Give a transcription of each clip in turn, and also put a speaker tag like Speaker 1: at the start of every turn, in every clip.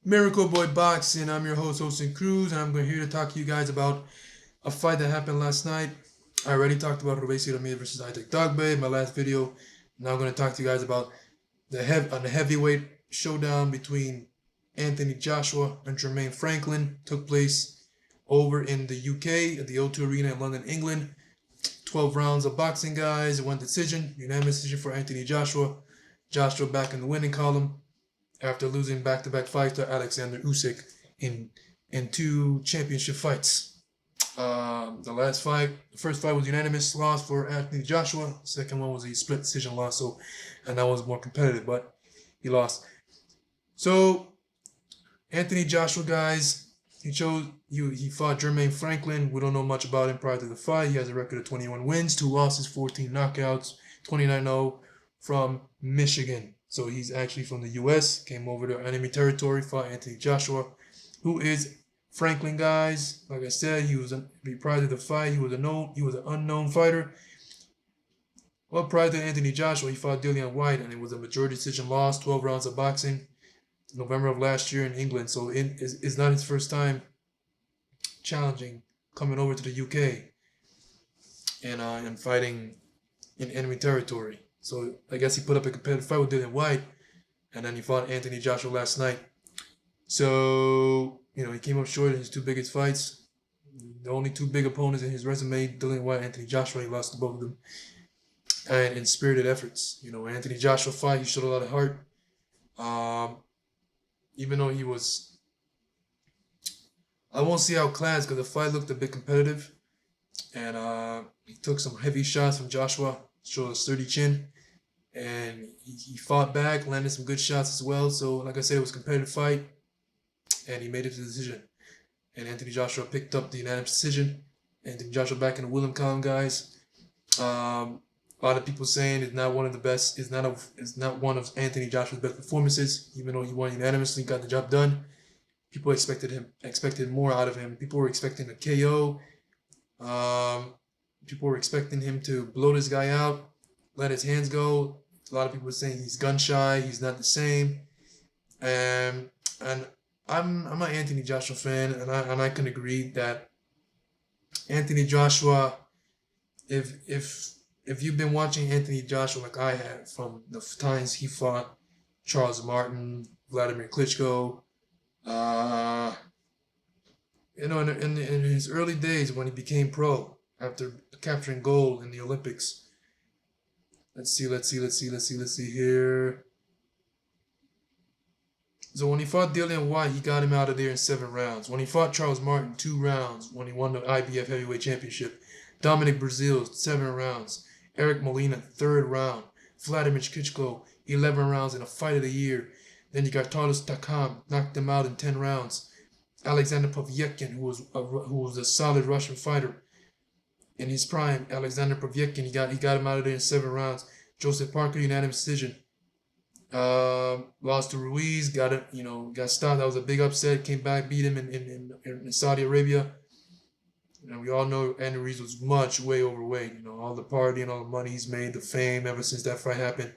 Speaker 1: Miracle Boy Boxing. I'm your host, Austin Cruz, and I'm here to talk to you guys about a fight that happened last night. I already talked about Robesi Ramirez versus Isaac Dogbe in my last video. Now I'm going to talk to you guys about the heavyweight showdown between Anthony Joshua and Jermaine Franklin. Took place over in the UK at the O2 Arena in London, England. 12 rounds of boxing, guys. One decision, unanimous decision for Anthony Joshua. Joshua back in the winning column after losing back-to-back fights to Alexander Usyk in two championship fights. The first fight was unanimous loss for Anthony Joshua. The second one was a split decision loss, and that was more competitive, but he lost. So Anthony Joshua, guys, he fought Jermaine Franklin. We don't know much about him prior to the fight. He has a record of 21 wins, 2 losses, 14 knockouts, 29-0 from Michigan. So he's actually from the U.S., came over to enemy territory, fought Anthony Joshua, who is Franklin, guys. Like I said, prior to the fight, he was an unknown fighter. Well, prior to Anthony Joshua, he fought Dillian Whyte, and it was a majority decision loss, 12 rounds of boxing, November of last year in England. So it's not his first time challenging, coming over to the UK and fighting in enemy territory. So I guess he put up a competitive fight with Dillian Whyte, and then he fought Anthony Joshua last night. So, he came up short in his two biggest fights. The only two big opponents in his resume, Dillian Whyte, Anthony Joshua, he lost to both of them. And in spirited efforts. Anthony Joshua fight, he showed a lot of heart. Even though he was, I won't say outclassed because the fight looked a bit competitive. And he took some heavy shots from Joshua, showed a sturdy chin. And he fought back, landed some good shots as well. So, like I said, it was a competitive fight. And he made it to the decision. And Anthony Joshua picked up the unanimous decision. Anthony Joshua back in the Willem column, guys. A lot of people saying it's not one of the best. It's not one of Anthony Joshua's best performances. Even though he won unanimously, got the job done. People expected more out of him. People were expecting a KO. People were expecting him to blow this guy out, let his hands go. A lot of people were saying he's gun shy. He's not the same. And I'm an Anthony Joshua fan, and I can agree that Anthony Joshua, if you've been watching Anthony Joshua like I have from the times he fought Charles Martin, Vladimir Klitschko, in his early days when he became pro after capturing gold in the Olympics. Let's see here. So when he fought Dillian Whyte, he got him out of there in 7 rounds. When he fought Charles Martin, 2 rounds. When he won the IBF Heavyweight Championship. Dominic Breazeale, 7 rounds. Eric Molina, 3rd round. Vladimir Klitschko, 11 rounds in a fight of the year. Then you got Carlos Takam, knocked him out in 10 rounds. Alexander Povetkin, who was a solid Russian fighter in his prime. Alexander Povetkin, he got him out of there in 7 rounds. Joseph Parker, unanimous decision. Lost to Ruiz, got stopped. That was a big upset. Came back, beat him in Saudi Arabia. We all know Andy Ruiz was way overweight. All the party and all the money he's made, the fame ever since that fight happened,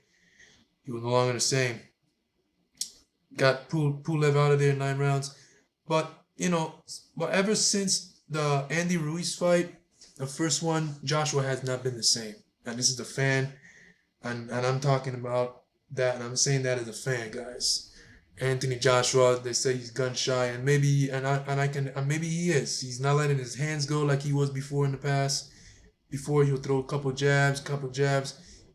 Speaker 1: he was no longer the same. Got Pulev out of there in 9 rounds. But ever since the Andy Ruiz fight, the first one, Joshua has not been the same. And this is the fan, and I'm talking about that, and I'm saying that as a fan, guys. Anthony Joshua, they say he's gun shy, and maybe he is. He's not letting his hands go like he was before in the past. Before, he'll throw a couple jabs.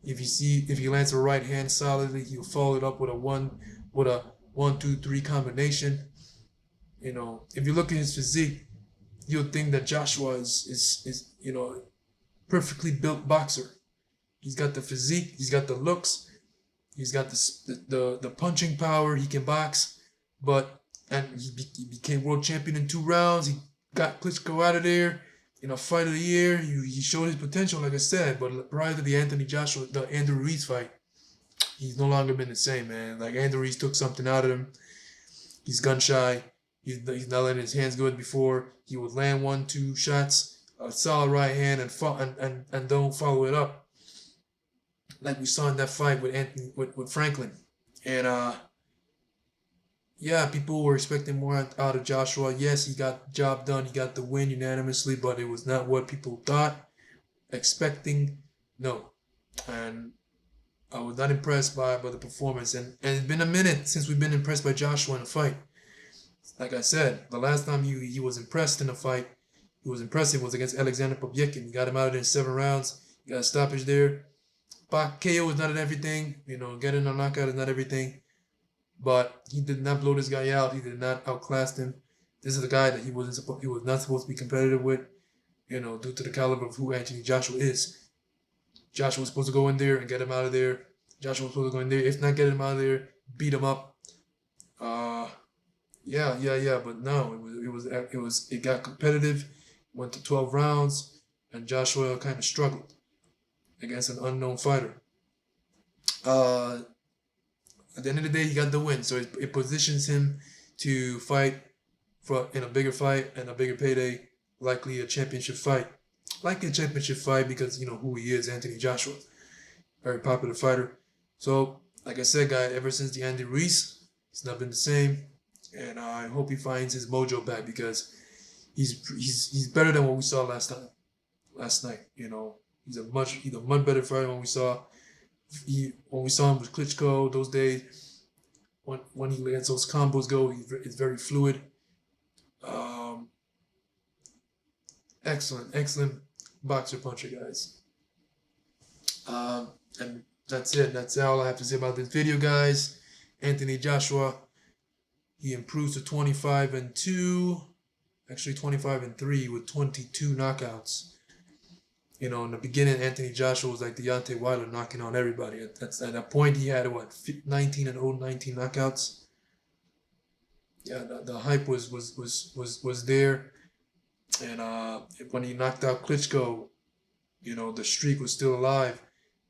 Speaker 1: If he lands a right hand solidly, he'll follow it up with a 1-2-3 combination. If you look at his physique, you'll think that Joshua is perfectly built boxer. He's got the physique, he's got the looks, he's got the punching power. He can box, and he became world champion in 2 rounds. He got Klitschko out of there in a fight of the year. He showed his potential, like I said. But prior to the Andrew Ruiz fight, he's no longer been the same, man. Like, Andrew Ruiz took something out of him. He's gun shy. He's not letting his hands go as before. He would land 1-2 shots, a solid right hand, and don't follow it up, like we saw in that fight with Franklin. And yeah, people were expecting more out of Joshua. Yes, he got the job done. He got the win unanimously, but it was not what people thought, expecting. No, and I was not impressed by the performance. And it's been a minute since we've been impressed by Joshua in a fight. Like I said, the last time he was impressed in a fight, he was impressive was against Alexander Pobyekin. He got him out of there in 7 rounds. He got a stoppage there. KO is not everything. Getting a knockout is not everything. But he did not blow this guy out. He did not outclass him. This is a guy that he was not supposed to be competitive with, due to the caliber of who Anthony Joshua is. Joshua was supposed to go in there and get him out of there. Joshua was supposed to go in there, if not get him out of there, beat him up. Yeah. But no, it got competitive. Went to 12 rounds, and Joshua kind of struggled against an unknown fighter. Uh, at the end of the day, he got the win, so it positions him to fight in a bigger fight and a bigger payday, likely a championship fight. Likely a championship fight because who he is, Anthony Joshua, very popular fighter. So, like I said, guys, ever since the Andy Ruiz, it's not been the same, and I hope he finds his mojo back because he's better than what we saw last night. He's a much better fighter than we saw. When we saw him with Klitschko those days, when he lets those combos go, it's very fluid. Excellent boxer puncher, guys. And that's it. That's all I have to say about this video, guys. Anthony Joshua, he improves to 25-2, actually 25-3 with 22 knockouts. In the beginning, Anthony Joshua was like Deontay Wilder, knocking on everybody. At that point, he had 19-0, 19 knockouts. Yeah, the hype was there, and when he knocked out Klitschko, the streak was still alive.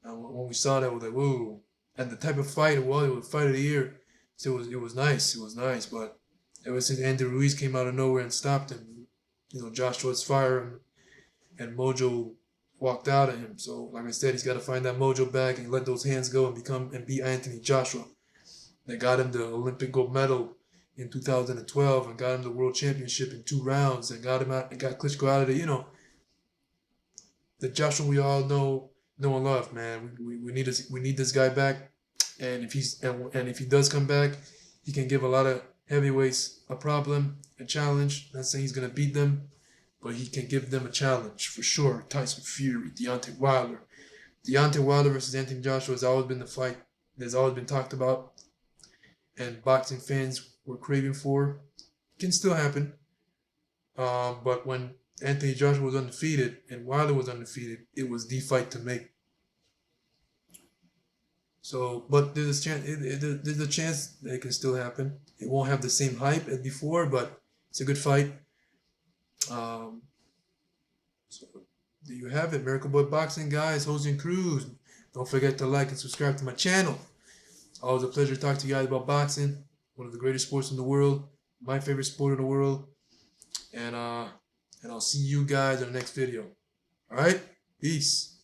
Speaker 1: And when we saw that, we were like, whoa! And the type of fight it was fight of the year. So it was nice. But ever since Andy Ruiz came out of nowhere and stopped him, Joshua's fire and mojo walked out of him. So, like I said, he's got to find that mojo back and let those hands go and be Anthony Joshua. They got him the Olympic gold medal in 2012 and got him the world championship in 2 rounds and got him out and got Klitschko out of there. The Joshua we all know and love, man. We need this guy back, and if he does come back, he can give a lot of heavyweights a problem, a challenge. Not saying he's gonna beat them, but he can give them a challenge for sure. Tyson Fury, Deontay Wilder versus Anthony Joshua has always been the fight that's always been talked about, and boxing fans were craving for. It can still happen, but when Anthony Joshua was undefeated and Wilder was undefeated, it was the fight to make. So, but there's a chance. There's a chance that it can still happen. It won't have the same hype as before, but it's a good fight. So there you have it, Miracle Boy Boxing, guys. Jose and Cruz. Don't forget to like and subscribe to my channel. It's always a pleasure to talk to you guys about boxing, one of the greatest sports in the world, my favorite sport in the world, and I'll see you guys in the next video. All right, peace.